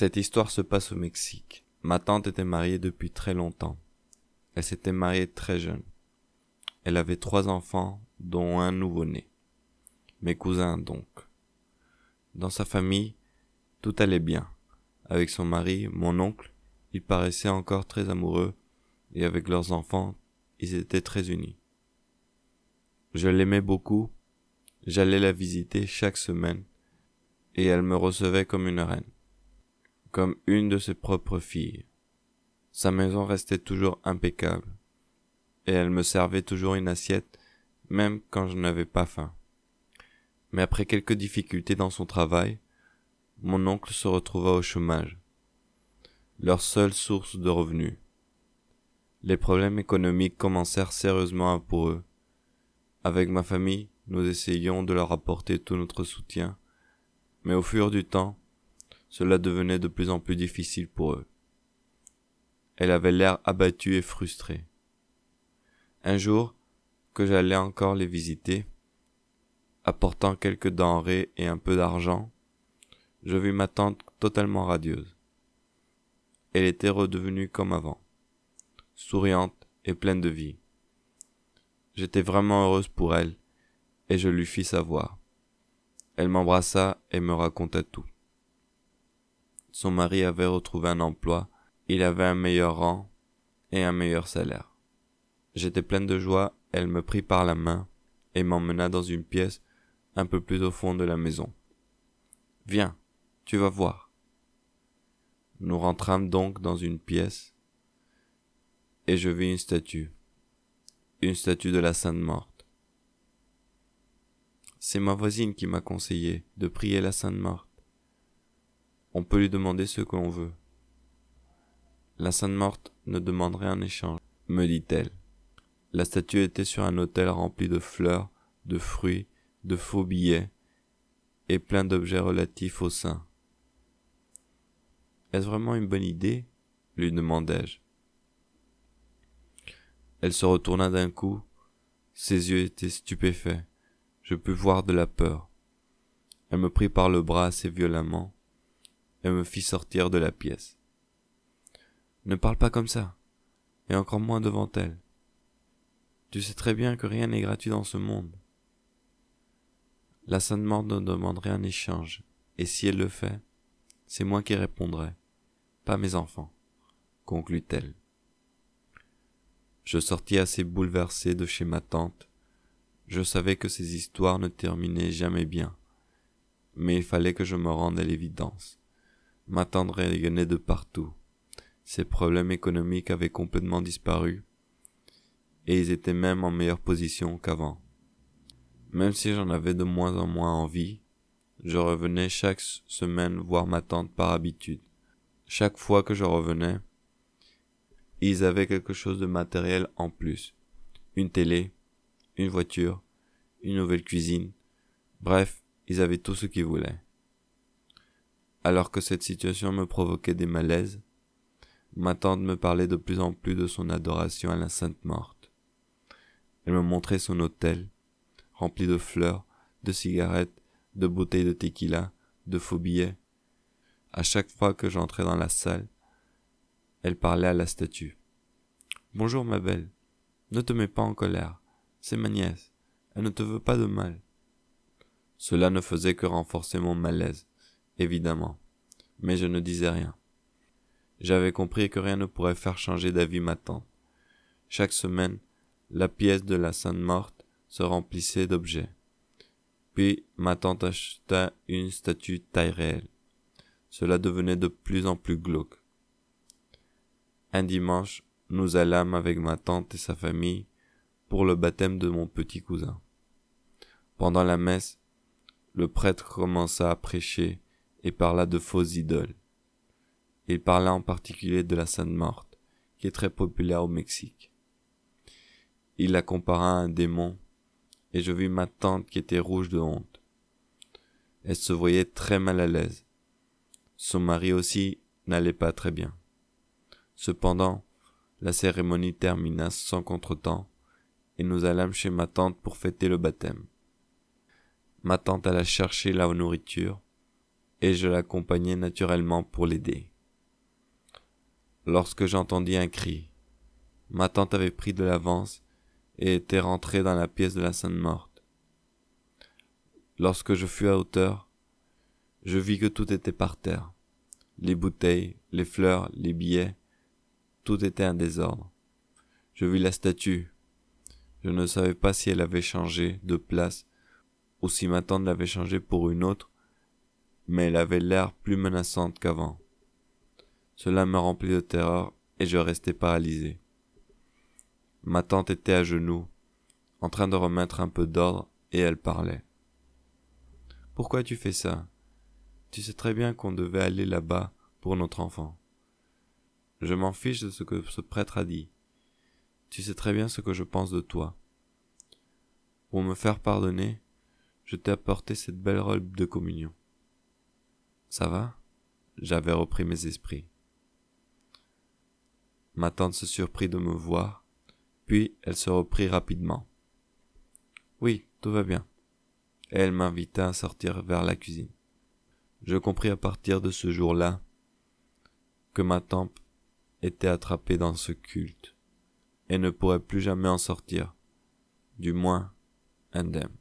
Cette histoire se passe au Mexique. Ma tante était mariée depuis très longtemps. Elle s'était mariée très jeune. Elle avait 3 enfants, dont un nouveau-né. Mes cousins donc. Dans sa famille, tout allait bien. Avec son mari, mon oncle, ils paraissaient encore très amoureux, et avec leurs enfants, ils étaient très unis. Je l'aimais beaucoup, j'allais la visiter chaque semaine, et elle me recevait comme une reine, comme une de ses propres filles. Sa maison restait toujours impeccable, et elle me servait toujours une assiette, même quand je n'avais pas faim. Mais après quelques difficultés dans son travail, mon oncle se retrouva au chômage, leur seule source de revenus. Les problèmes économiques commencèrent sérieusement pour eux. Avec ma famille, nous essayions de leur apporter tout notre soutien, mais au fur du temps, cela devenait de plus en plus difficile pour eux. Elle avait l'air abattue et frustrée. Un jour, que j'allais encore les visiter, apportant quelques denrées et un peu d'argent, je vis ma tante totalement radieuse. Elle était redevenue comme avant, souriante et pleine de vie. J'étais vraiment heureuse pour elle, et je lui fis savoir. Elle m'embrassa et me raconta tout. Son mari avait retrouvé un emploi, il avait un meilleur rang et un meilleur salaire. J'étais pleine de joie, elle me prit par la main et m'emmena dans une pièce un peu plus au fond de la maison. « Viens, tu vas voir. » Nous rentrâmes donc dans une pièce et je vis une statue de la Sainte Morte. C'est ma voisine qui m'a conseillé de prier la Sainte Morte. On peut lui demander ce que l'on veut. La Sainte Morte ne demande rien en échange, me dit-elle. La statue était sur un autel rempli de fleurs, de fruits, de faux billets et plein d'objets relatifs aux saints. Est-ce vraiment une bonne idée ? Lui demandai-je. Elle se retourna d'un coup, ses yeux étaient stupéfaits, je pus voir de la peur. Elle me prit par le bras assez violemment et me fit sortir de la pièce. Ne parle pas comme ça, et encore moins devant elle. Tu sais très bien que rien n'est gratuit dans ce monde. La Sainte Morte ne demande rien en échange, et si elle le fait, c'est moi qui répondrai, pas mes enfants, conclut-elle. Je sortis assez bouleversé de chez ma tante. Je savais que ces histoires ne terminaient jamais bien, mais il fallait que je me rende à l'évidence. Ma tante rayonnait de partout. Ses problèmes économiques avaient complètement disparu, et ils étaient même en meilleure position qu'avant. Même si j'en avais de moins en moins envie, je revenais chaque semaine voir ma tante par habitude. Chaque fois que je revenais, ils avaient quelque chose de matériel en plus. Une télé, une voiture, une nouvelle cuisine, bref, ils avaient tout ce qu'ils voulaient. Alors que cette situation me provoquait des malaises, ma tante me parlait de plus en plus de son adoration à la Sainte Morte. Elle me montrait son autel, rempli de fleurs, de cigarettes, de bouteilles de tequila, de faux billets. À chaque fois que j'entrais dans la salle, elle parlait à la statue. « Bonjour ma belle, ne te mets pas en colère, c'est ma nièce, elle ne te veut pas de mal. » Cela ne faisait que renforcer mon malaise, évidemment, mais je ne disais rien. J'avais compris que rien ne pourrait faire changer d'avis ma tante. Chaque semaine, la pièce de la Sainte Morte se remplissait d'objets. Puis ma tante acheta une statue taille réelle. Cela devenait de plus en plus glauque. Un dimanche, nous allâmes avec ma tante et sa famille pour le baptême de mon petit cousin. Pendant la messe, le prêtre commença à prêcher et parla de fausses idoles. Il parla en particulier de la Sainte Morte, qui est très populaire au Mexique. Il la compara à un démon, et je vis ma tante qui était rouge de honte. Elle se voyait très mal à l'aise. Son mari aussi n'allait pas très bien. Cependant, la cérémonie termina sans contretemps, et nous allâmes chez ma tante pour fêter le baptême. Ma tante alla chercher la nourriture, et je l'accompagnai naturellement pour l'aider. Lorsque j'entendis un cri, ma tante avait pris de l'avance et était rentrée dans la pièce de la Sainte Morte. Lorsque je fus à hauteur, je vis que tout était par terre. Les bouteilles, les fleurs, les billets, tout était en désordre. Je vis la statue. Je ne savais pas si elle avait changé de place ou si ma tante l'avait changée pour une autre, mais elle avait l'air plus menaçante qu'avant. Cela me remplit de terreur et je restai paralysé. Ma tante était à genoux, en train de remettre un peu d'ordre, et elle parlait. « Pourquoi tu fais ça? Tu sais très bien qu'on devait aller là-bas pour notre enfant. » « Je m'en fiche de ce que ce prêtre a dit. Tu sais très bien ce que je pense de toi. Pour me faire pardonner, je t'ai apporté cette belle robe de communion. » « Ça va? » J'avais repris mes esprits. Ma tante se surprit de me voir, puis elle se reprit rapidement. « Oui, tout va bien. » Et elle m'invita à sortir vers la cuisine. Je compris à partir de ce jour-là que ma tante était attrapée dans ce culte et ne pourrait plus jamais en sortir, du moins indemne.